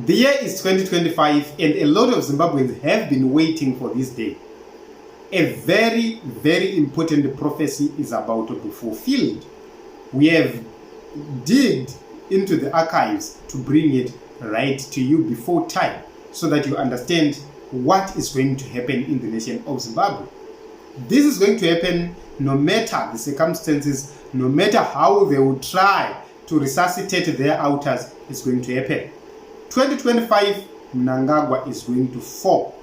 The year is 2025 and a lot of Zimbabweans have been waiting for this day. A very, very important prophecy is about to be fulfilled. We have digged into the archives to bring it right to you before time so that you understand what is going to happen in the nation of Zimbabwe. This is going to happen no matter the circumstances, no matter how they will try to resuscitate their altars, it's going to happen. 2025, Mnangagwa is going to fall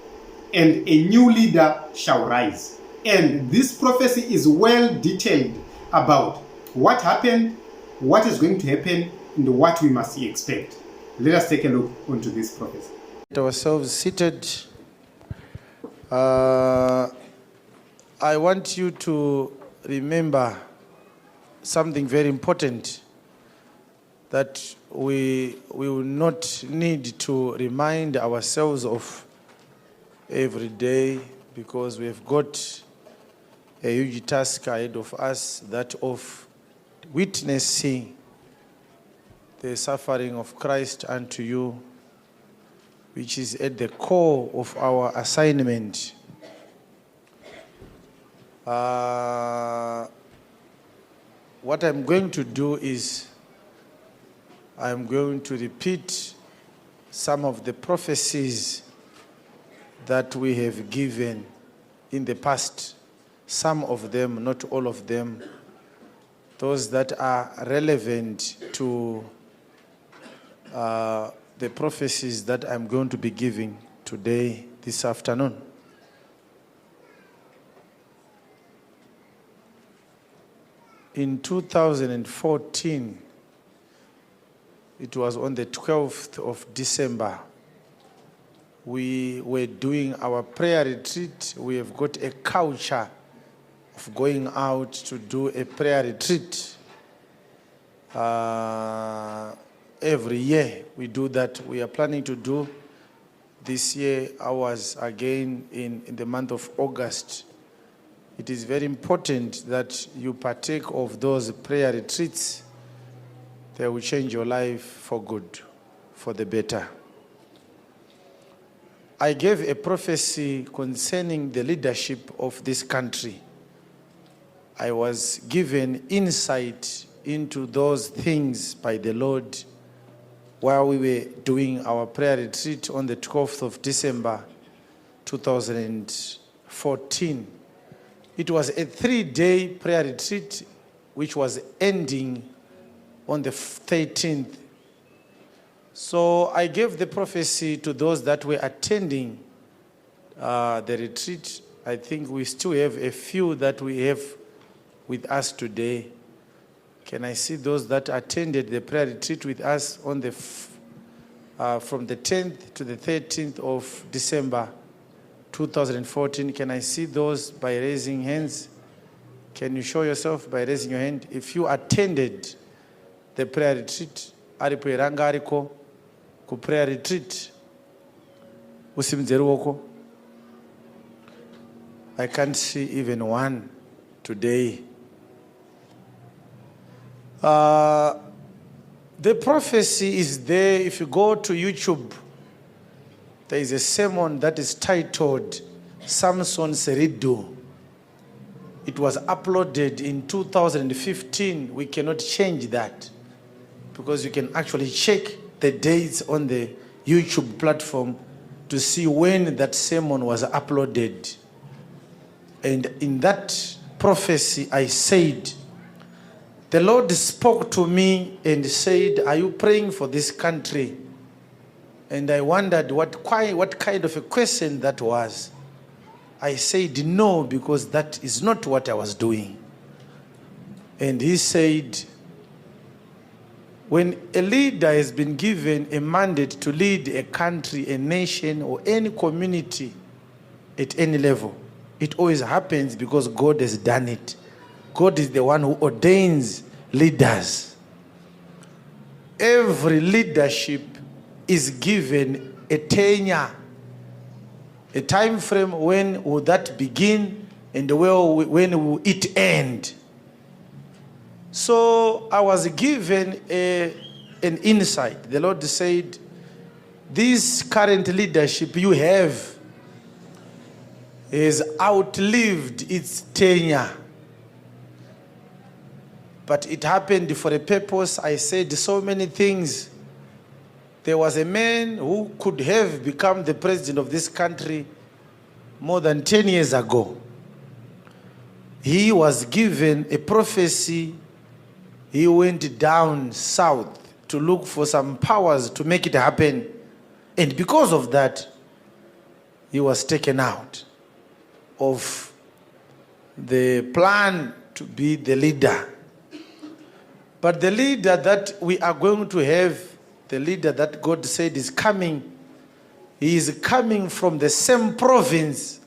and a new leader shall rise. And this prophecy is well detailed about what happened, what is going to happen, and what we must expect. Let us take a look onto this prophecy. Ourselves seated. I want you to remember something very important that we will not need to remind ourselves of every day, because we have got a huge task ahead of us, that of witnessing the suffering of Christ unto you, which is at the core of our assignment. What I'm going to do is I'm going to repeat some of the prophecies that we have given in the past. Some of them, not all of them. Those that are relevant to the prophecies that I'm going to be giving today, this afternoon. In 2014, it was on the 12th of December, we were doing our prayer retreat. We have got a culture of going out to do a prayer retreat. Every year we do that. We are planning to do this year ours again in the month of August. It is very important that you partake of those prayer retreats. They will change your life for good, for the better. I gave a prophecy concerning the leadership of this country. I was given insight into those things by the Lord while we were doing our prayer retreat on the 12th of December 2014. It was a 3-day prayer retreat which was ending on the 13th. So I gave the prophecy to those that were attending the retreat. I think we still have a few that we have with us today. Can I see those that attended the prayer retreat with us on the from the 10th to the 13th of December 2014? Can I see those by raising hands? Can you show yourself by raising your hand? If you attended the prayer retreat, aripo iranga ariko ku prayer retreat, usimdzere ruoko. I can't see even one today. The prophecy is there. If you go to YouTube, there is a sermon that is titled Samson's Riddle. It was uploaded in 2015. We cannot change that because you can actually check the dates on the YouTube platform to see when that sermon was uploaded. And in that prophecy, I said, the Lord spoke to me and said, are you praying for this country? And I wondered what kind of a question that was. I said no, because that is not what I was doing. And he said, when a leader has been given a mandate to lead a country, a nation, or any community at any level, it always happens because God has done it. God is the one who ordains leaders. Every leadership is given a tenure, a time frame. When will that begin and when will it end? So I was given an insight. The Lord said, this current leadership you have has outlived its tenure. But it happened for a purpose. I said so many things. There was a man who could have become the president of this country more than 10 years ago. He was given a prophecy. He went down south to look for some powers to make it happen. And because of that, he was taken out of the plan to be the leader. But the leader that we are going to have, the leader that God said is coming, he is coming from the same province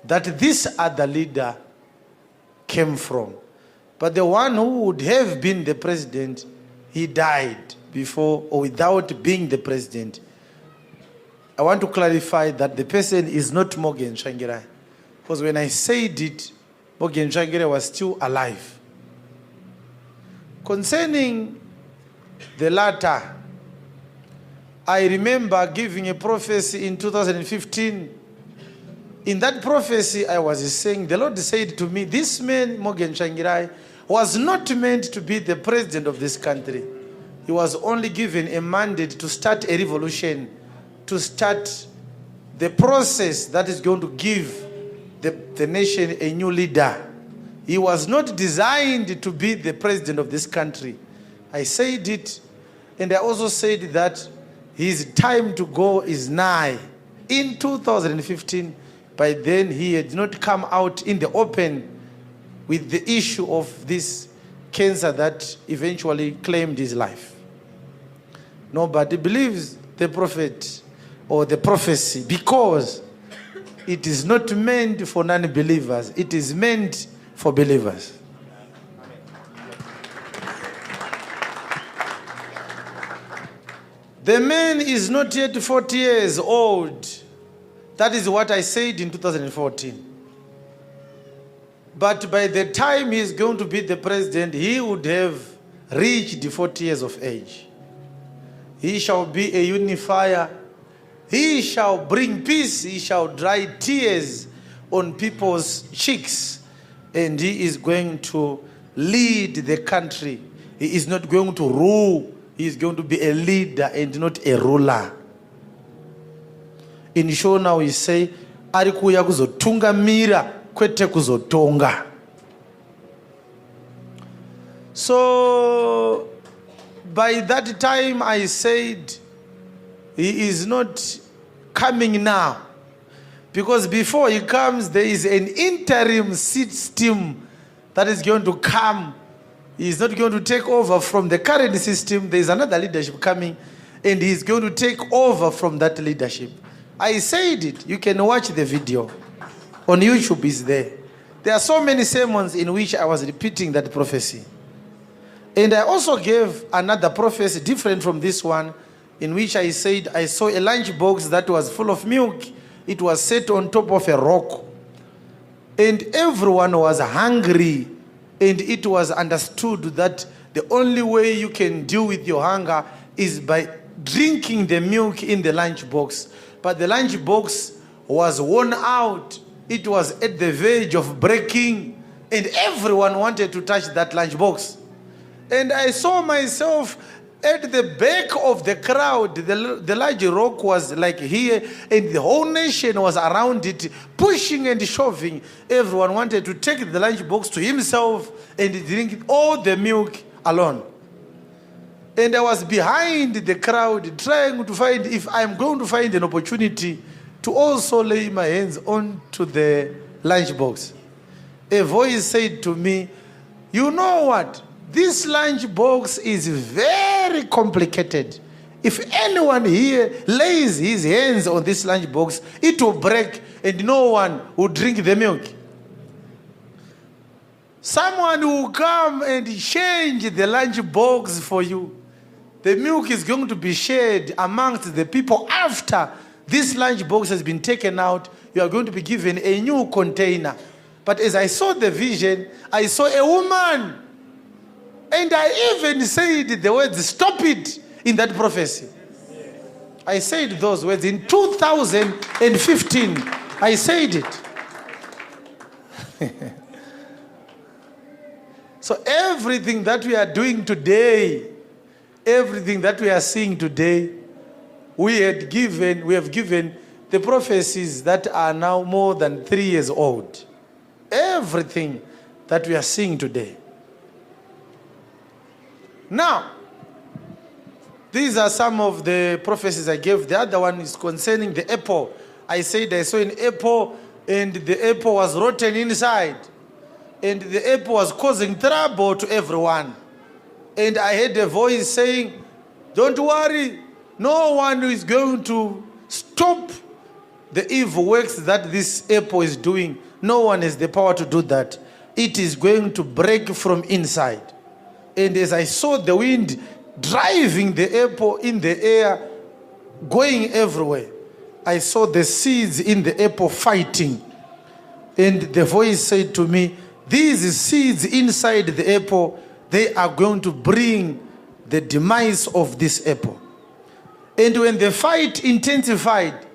that this other leader came from. But the one who would have been the president, he died before or without being the president. I want to clarify that the person is not Mnangagwa. Because when I said it, Mnangagwa was still alive. Concerning the latter, I remember giving a prophecy in 2015. In that prophecy, I was saying, the Lord said to me, this man, Tsvangirai, was not meant to be the president of this country. He was only given a mandate to start a revolution, to start the process that is going to give the nation a new leader. He was not designed to be the president of this country. I said it, and I also said that his time to go is nigh. In 2015, by then he had not come out in the open with the issue of this cancer that eventually claimed his life. Nobody believes the prophet or the prophecy because it is not meant for non-believers. It is meant for believers. The man is not yet 40 years old. That is what I said in 2014. But by the time he is going to be the president, he would have reached 40 years of age. He shall be a unifier. He shall bring peace. He shall dry tears on people's cheeks. And he is going to lead the country. He is not going to rule. He is going to be a leader and not a ruler. In Shona we say, arikuya kuzotunga mira kwete kuzotonga. So, by that time I said, he is not coming now. Because before he comes, there is an interim system that is going to come. He is not going to take over from the current system. There is another leadership coming, and he is going to take over from that leadership. I said it. You can watch the video. On YouTube is there. There are so many sermons in which I was repeating that prophecy. And I also gave another prophecy different from this one, in which I said I saw a lunchbox that was full of milk. It was set on top of a rock. And everyone was hungry. And it was understood that the only way you can deal with your hunger is by drinking the milk in the lunchbox. But the lunchbox was worn out. It was at the verge of breaking. And everyone wanted to touch that lunchbox. And I saw myself at the back of the crowd. The large rock was like here, and the whole nation was around it, pushing and shoving. Everyone wanted to take the lunchbox to himself and drink all the milk alone. And I was behind the crowd trying to find if I'm going to find an opportunity to also lay my hands onto the lunchbox. A voice said to me, you know what? This lunchbox is very complicated. If anyone here lays his hands on this lunchbox, it will break and no one will drink the milk. Someone will come and change the lunchbox for you. The milk is going to be shared amongst the people after this lunchbox has been taken out. You are going to be given a new container. But as I saw the vision, I saw a woman. And I even said the words, stop it, in that prophecy. I said those words in 2015. I said it. So everything that we are doing today, everything that we are seeing today, we have given the prophecies that are now more than 3 years old. Everything that we are seeing today. Now, these are some of the prophecies I gave. The other one is concerning the apple. I said I saw an apple and the apple was rotten inside. And the apple was causing trouble to everyone. And I heard a voice saying, don't worry, no one is going to stop the evil works that this apple is doing. No one has the power to do that. It is going to break from inside. And as I saw the wind driving the apple in the air, going everywhere, I saw the seeds in the apple fighting. And the voice said to me, these seeds inside the apple, they are going to bring the demise of this apple. And when the fight intensified,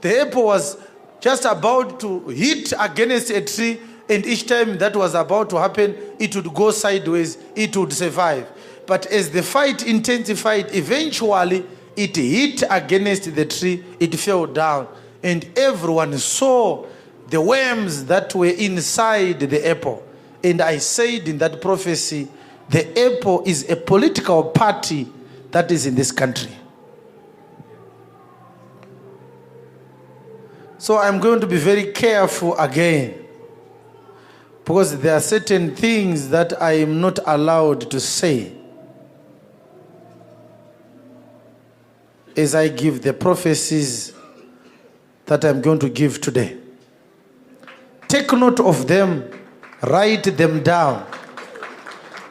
the apple was just about to hit against a tree, and each time that was about to happen, it would go sideways, it would survive. But as the fight intensified, eventually it hit against the tree, it fell down, and everyone saw the worms that were inside the apple. And I said in that prophecy, the apple is a political party that is in this country. So I'm going to be very careful again, because there are certain things that I am not allowed to say as I give the prophecies that I'm going to give today. Take note of them, write them down.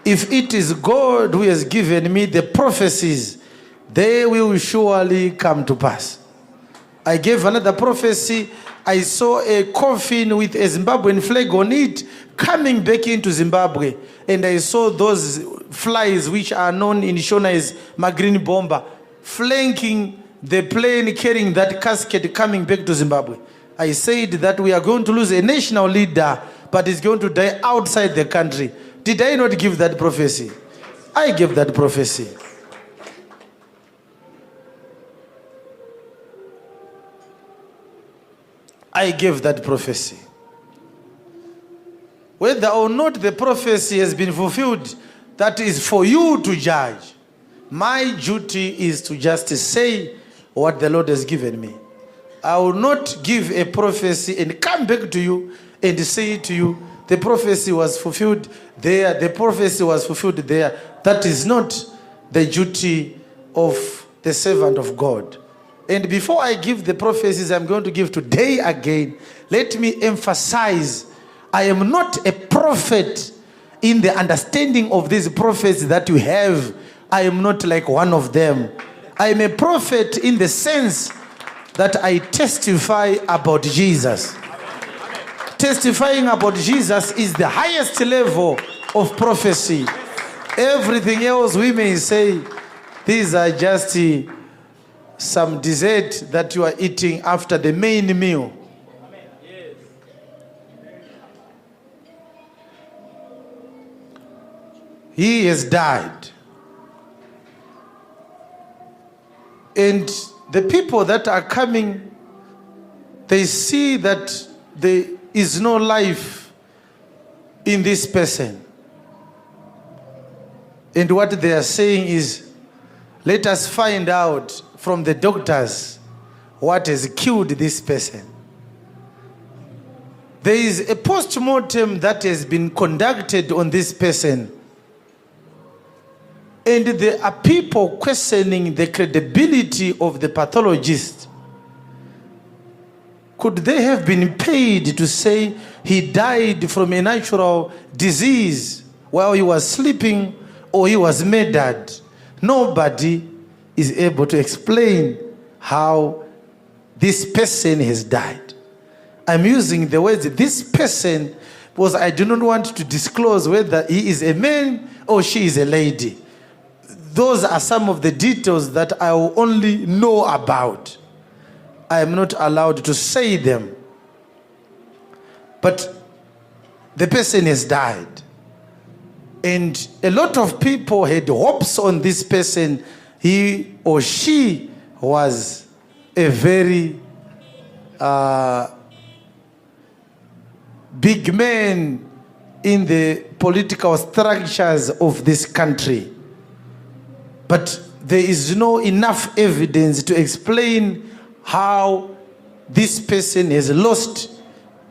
If it is God who has given me the prophecies, they will surely come to pass. I gave another prophecy. I saw a coffin with a Zimbabwean flag on it coming back into Zimbabwe. And I saw those flies, which are known in Shona as Magreen Bomber, flanking the plane carrying that casket coming back to Zimbabwe. I said that we are going to lose a national leader, but he's going to die outside the country. Did I not give that prophecy? I gave that prophecy. I gave that prophecy. Whether or not the prophecy has been fulfilled, that is for you to judge. My duty is to just say what the Lord has given me. I will not give a prophecy and come back to you and say to you, the prophecy was fulfilled there, the prophecy was fulfilled there. That is not the duty of the servant of God. And before I give the prophecies I'm going to give today again, let me emphasize, I am not a prophet in the understanding of these prophets that you have. I am not like one of them. I am a prophet in the sense that I testify about Jesus. Testifying about Jesus is the highest level of prophecy. Everything else we may say, these are just some dessert that you are eating after the main meal. He has died. And the people that are coming, they see that there is no life in this person. And what they are saying is, let us find out from the doctors what has killed this person. There is a post-mortem that has been conducted on this person. And there are people questioning the credibility of the pathologist. Could they have been paid to say he died from a natural disease while he was sleeping, or he was murdered? Nobody is able to explain how this person has died. I'm using the words this person because I do not want to disclose whether he is a man or she is a lady. those are some of the details that I will only know about. I am not allowed to say them. But the person has died. And a lot of people had hopes on this person. He or she was a very big man in the political structures of this country. But there is no enough evidence to explain how this person has lost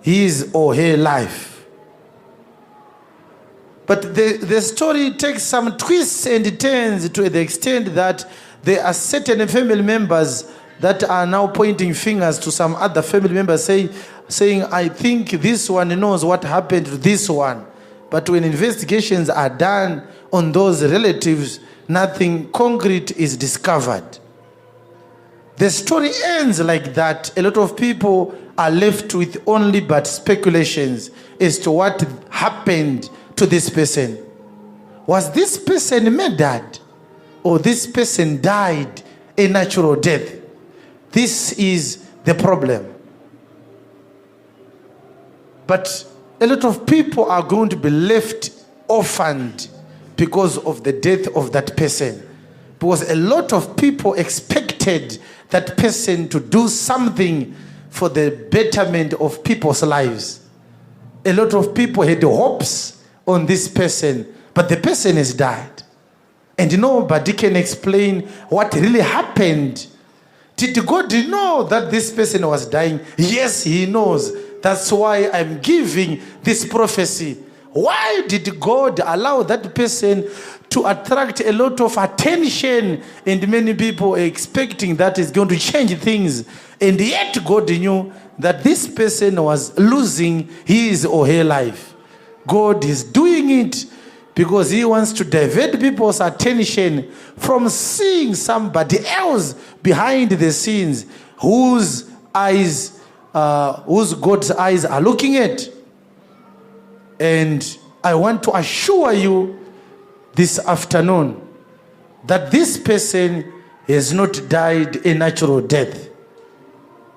his or her life. But the story takes some twists and turns to the extent that there are certain family members that are now pointing fingers to some other family members saying, I think this one knows what happened to this one. But when investigations are done on those relatives, nothing concrete is discovered. The story ends like that. A lot of people are left with only but speculations as to what happened to this person. Was this person murdered, or this person died a natural death? This is the problem. But a lot of people are going to be left orphaned because of the death of that person. Because a lot of people expected that person to do something for the betterment of people's lives. A lot of people had hopes on this person, but the person has died. And nobody can explain what really happened. Did God know that this person was dying? Yes, he knows. That's why I'm giving this prophecy. Why did God allow that person to attract a lot of attention, and many people are expecting that is going to change things? And yet God knew that this person was losing his or her life. God is doing it because he wants to divert people's attention from seeing somebody else behind the scenes whose God's eyes are looking at. And I want to assure you this afternoon that this person has not died a natural death.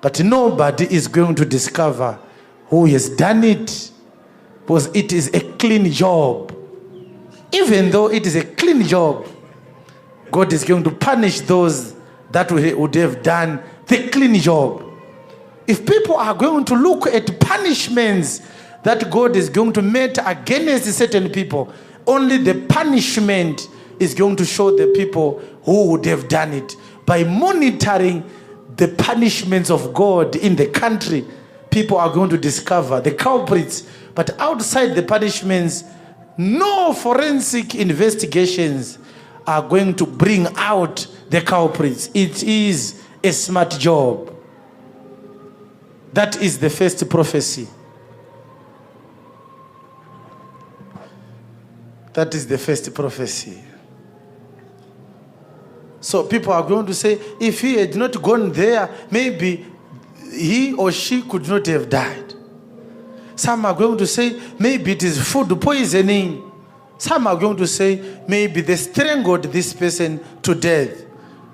But nobody is going to discover who has done it, because it is a clean job. Even though it is a clean job, God is going to punish those that would have done the clean job. If people are going to look at punishments that God is going to make against certain people, only the punishment is going to show the people who would have done it. By monitoring the punishments of God in the country, people are going to discover the culprits. But outside the punishments, no forensic investigations are going to bring out the culprits. It is a smart job. That is the first prophecy. That is the first prophecy. So people are going to say, if he had not gone there, maybe he or she could not have died. Some are going to say, maybe it is food poisoning. Some are going to say, maybe they strangled this person to death.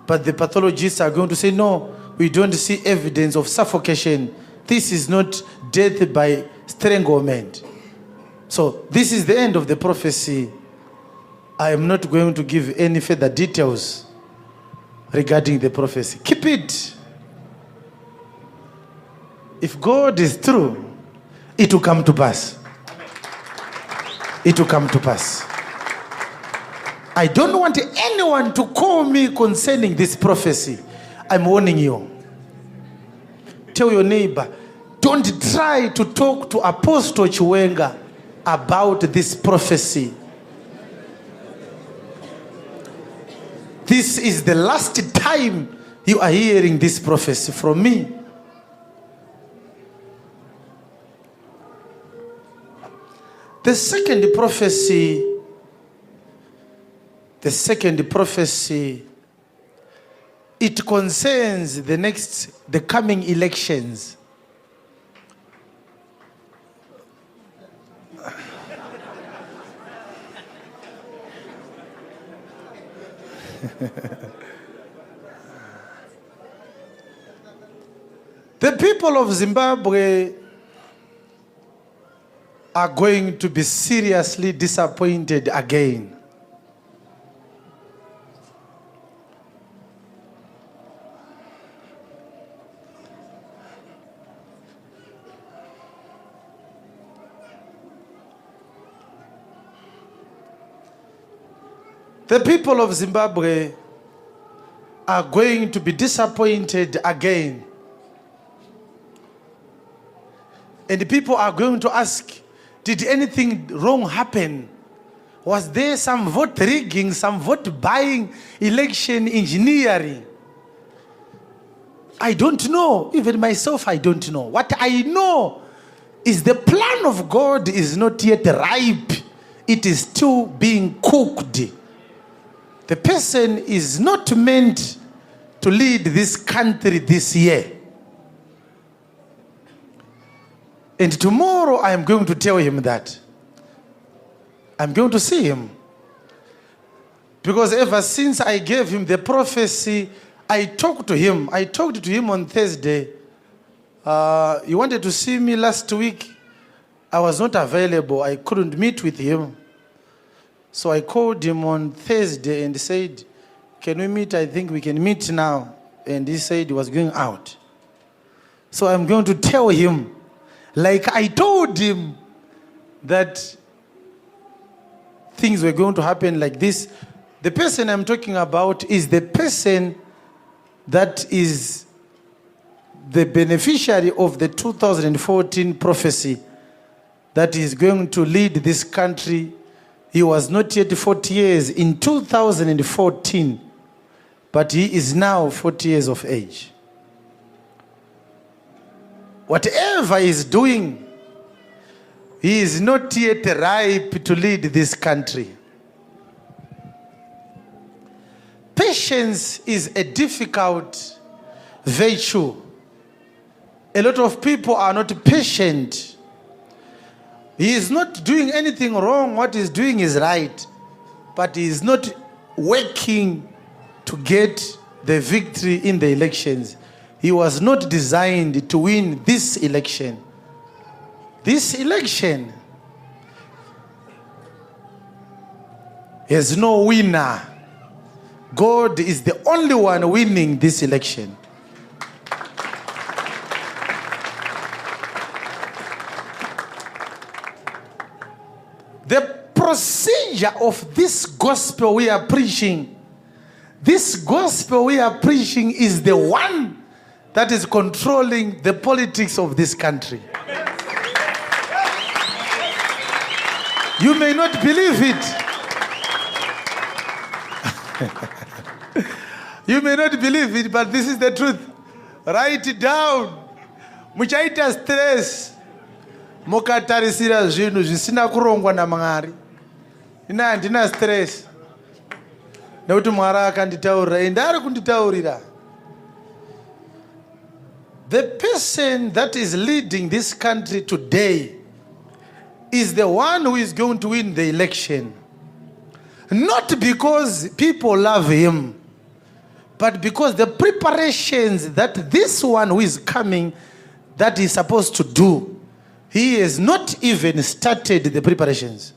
But the pathologists are going to say, no, we don't see evidence of suffocation. This is not death by stranglement. So this is the end of the prophecy. I am not going to give any further details regarding the prophecy. Keep it. If God is true, it will come to pass. It will come to pass. I don't want anyone to call me concerning this prophecy. I'm warning you. Tell your neighbor, don't try to talk to Apostle Chiwenga about this prophecy. This is the last time you are hearing this prophecy from me. The second prophecy, it concerns the coming elections. The people of Zimbabwe are going to be seriously disappointed again. The people of Zimbabwe are going to be disappointed again. And the people are going to ask, did anything wrong happen? Was there some vote rigging, some vote buying, election engineering? I don't know. Even myself, I don't know. What I know is the plan of God is not yet ripe. It is still being cooked. The person is not meant to lead this country this year. And tomorrow I am going to tell him that. I'm going to see him. Because ever since I gave him the prophecy, I talked to him. I talked to him on Thursday. He wanted to see me last week. I was not available. I couldn't meet with him. So I called him on Thursday and said, can we meet? I think we can meet now. And he said he was going out. So I'm going to tell him, like I told him that things were going to happen like this. The person I'm talking about is the person that is the beneficiary of the 2014 prophecy that is going to lead this country. He was not yet 40 years in 2014, but he is now 40 years of age. Whatever he's doing, he is not yet ripe to lead this country. Patience is a difficult virtue. A lot of people are not patient. He is not doing anything wrong. What he's doing is right. But he is not working to get the victory in the elections. He was not designed to win this election. This election has no winner. God is the only one winning this election. The procedure of this gospel we are preaching, this gospel we are preaching is the one that is controlling the politics of this country. You may not believe it. You may not believe it, but this is the truth. Write it down. Muchaita stress. Mokatarisira zvinhu zvisina kurongwa naMwari. Ina handina stress. Nekuti Mwari akanditaurira, endari kunditaurira. The person that is leading this country today is the one who is going to win the election. Not because people love him, but because the preparations that this one who is coming, that is supposed to do, he has not even started the preparations.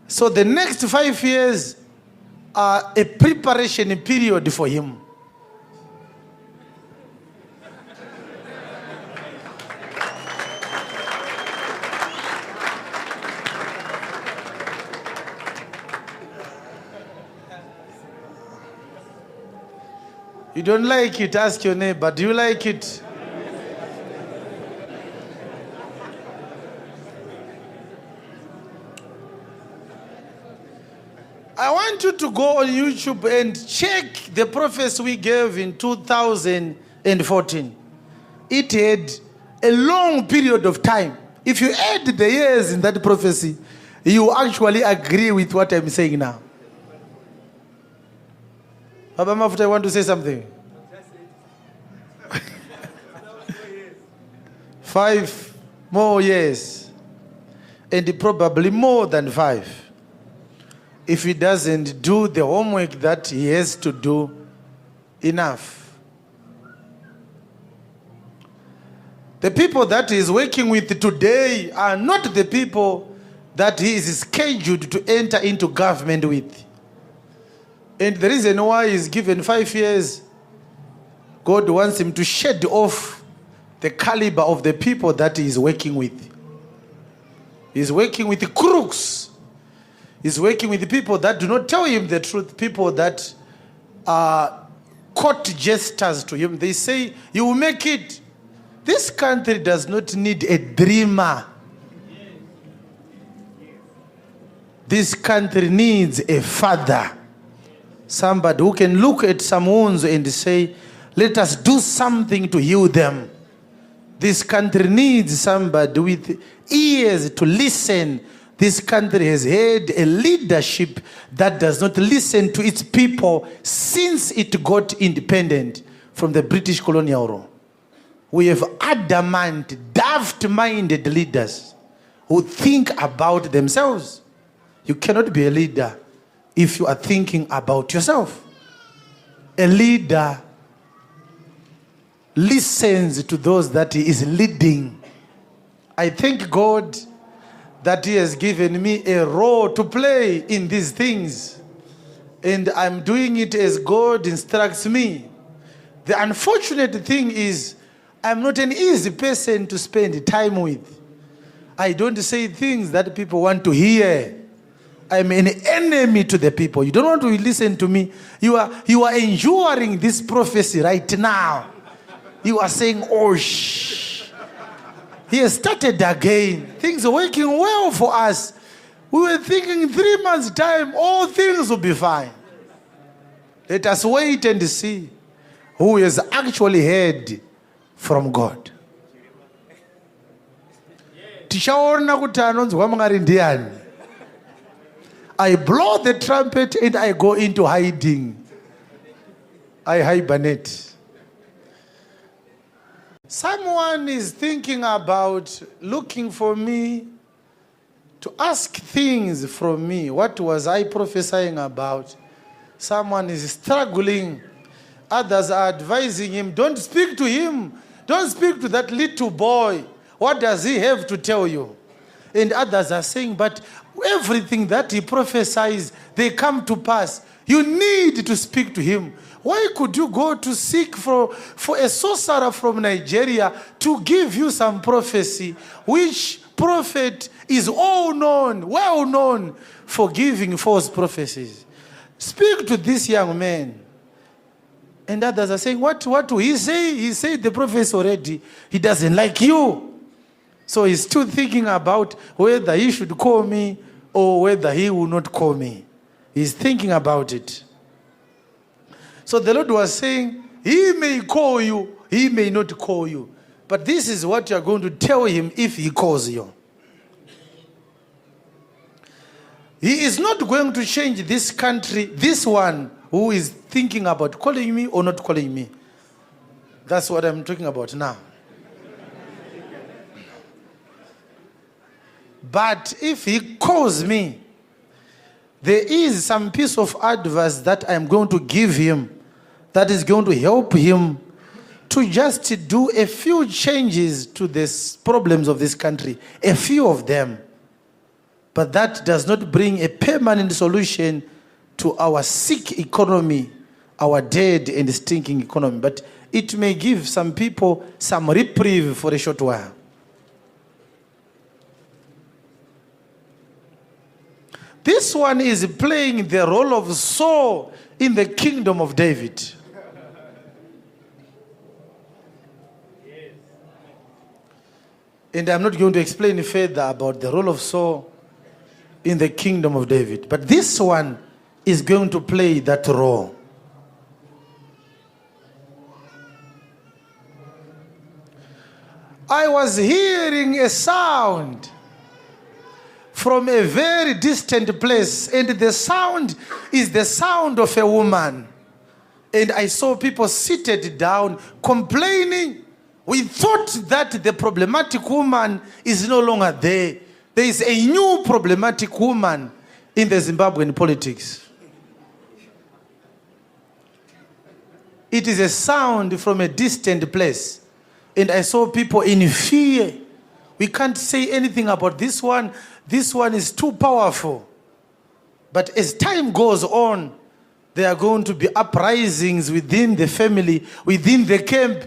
So the next 5 years are a preparation period for him. You don't like it, ask your neighbor, do you like it? I want you to go on YouTube and check the prophecy we gave in 2014. It had a long period of time. If you add the years in that prophecy, you actually agree with what I'm saying now. Baba Mafuta, I want to say something. 5 more years. And probably more than 5. if he doesn't do the homework that he has to do enough. The people that he is working with today are not the people that he is scheduled to enter into government with. And the reason why he's given 5 years, God wants him to shed off the caliber of the people that he is working with. He's working with the crooks. He's working with the people that do not tell him the truth, people that are court jesters to him. They say, you will make it. This country does not need a dreamer. This country needs a father. Somebody who can look at some wounds and say, let us do something to heal them. This country needs somebody with ears to listen. This country has had a leadership that does not listen to its people since it got independent from the British colonial rule. We have adamant, daft-minded leaders who think about themselves. You cannot be a leader if you are thinking about yourself. A leader listens to those that he is leading. I thank God that he has given me a role to play in these things. And I'm doing it as God instructs me. The unfortunate thing is, I'm not an easy person to spend time with. I don't say things that people want to hear. I'm an enemy to the people. You don't want to listen to me. You are enduring this prophecy right now. You are saying, oh, shh. He has started again. Things are working well for us. We were thinking in 3 months' time, all things will be fine. Let us wait and see who has actually heard from God. I blow the trumpet and I go into hiding. I hibernate. Someone is thinking about looking for me to ask things from me. What was I prophesying about? Someone is struggling. Others are advising him, don't speak to him. Don't speak to that little boy. What does he have to tell you? And others are saying, but everything that he prophesies, they come to pass. You need to speak to him. Why could you go to seek for a sorcerer from Nigeria to give you some prophecy, which prophet is well known for giving false prophecies? Speak to this young man. And others are saying, what do he say? He said the prophet already. He doesn't like you. So he's still thinking about whether he should call me or whether he will not call me. He's thinking about it. So the Lord was saying, he may call you, he may not call you. But this is what you are going to tell him if he calls you. He is not going to change this country, this one who is thinking about calling me or not calling me. That's what I'm talking about now. But if he calls me, there is some piece of advice that I'm going to give him that is going to help him to just do a few changes to the problems of this country, a few of them. But that does not bring a permanent solution to our sick economy, our dead and stinking economy. But it may give some people some reprieve for a short while. This one is playing the role of Saul in the kingdom of David. And I'm not going to explain further about the role of Saul in the kingdom of David. But this one is going to play that role. I was hearing a sound from a very distant place, and the sound is the sound of a woman. And I saw people seated down complaining. We thought that the problematic woman is no longer there. There is a new problematic woman. in the Zimbabwean politics. It is a sound from a distant place. And I saw people in fear. We can't say anything about this one. This one is too powerful. But as time goes on, there are going to be uprisings within the family, within the camp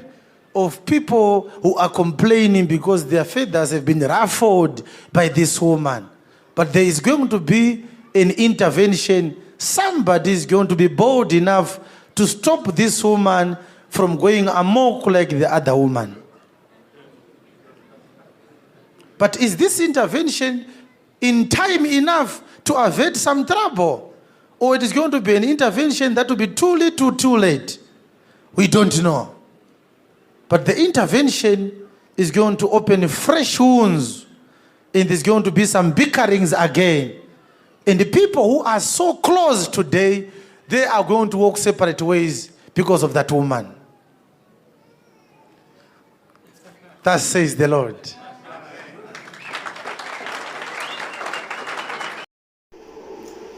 of people who are complaining because their feathers have been ruffled by this woman. But there is going to be an intervention. Somebody is going to be bold enough to stop this woman from going amok like the other woman. But is this intervention in time enough to avert some trouble? Or it is going to be an intervention that will be too little, too late? We don't know. But the intervention is going to open fresh wounds. And there's going to be some bickerings again. And the people who are so close today, they are going to walk separate ways because of that woman. Thus says the Lord.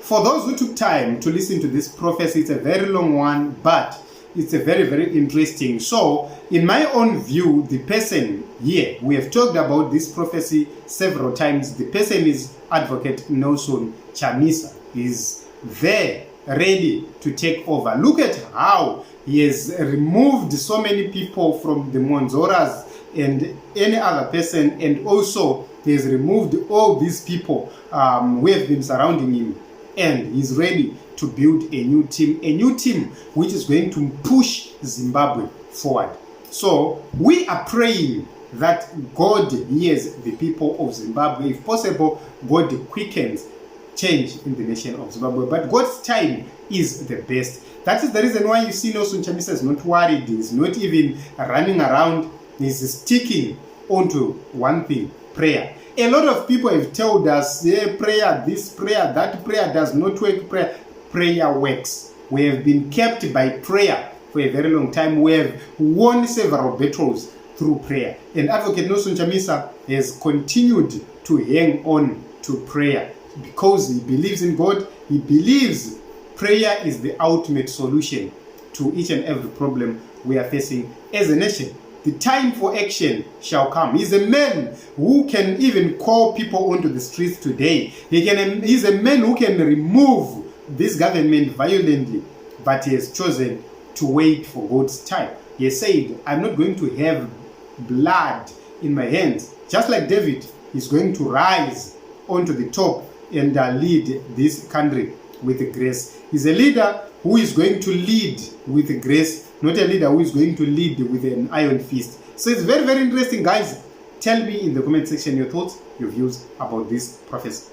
For those who took time to listen to this prophecy, it's a very long one, but it's a very, very interesting. So, in my own view, the person here, we have talked about this prophecy several times. The person is Advocate Nelson Chamisa. He's there, ready to take over. Look at how he has removed so many people from the Monzoras and any other person, and also he has removed all these people who have been surrounding him, and he's ready to build a new team which is going to push Zimbabwe forward. So we are praying that God hears the people of Zimbabwe. If possible, God quickens change in the nation of Zimbabwe. But God's time is the best. That is the reason why you see Nelson Chamisa is not worried. He's not even running around. He's sticking onto one thing, prayer. A lot of people have told us, yeah, prayer, this prayer, that prayer does not work. Prayer works. We have been kept by prayer for a very long time. We have won several battles through prayer. And Advocate Nelson Chamisa has continued to hang on to prayer because he believes in God. He believes prayer is the ultimate solution to each and every problem we are facing as a nation. The time for action shall come. He's a man who can even call people onto the streets today. He's a man who can remove this government violently, but he has chosen to wait for God's time. He has said, I'm not going to have blood in my hands. Just like David, he's going to rise onto the top and lead this country with grace. He's a leader who is going to lead with grace, not a leader who is going to lead with an iron fist. So it's very, very interesting, guys. Tell me in the comment section your thoughts, your views about this prophecy.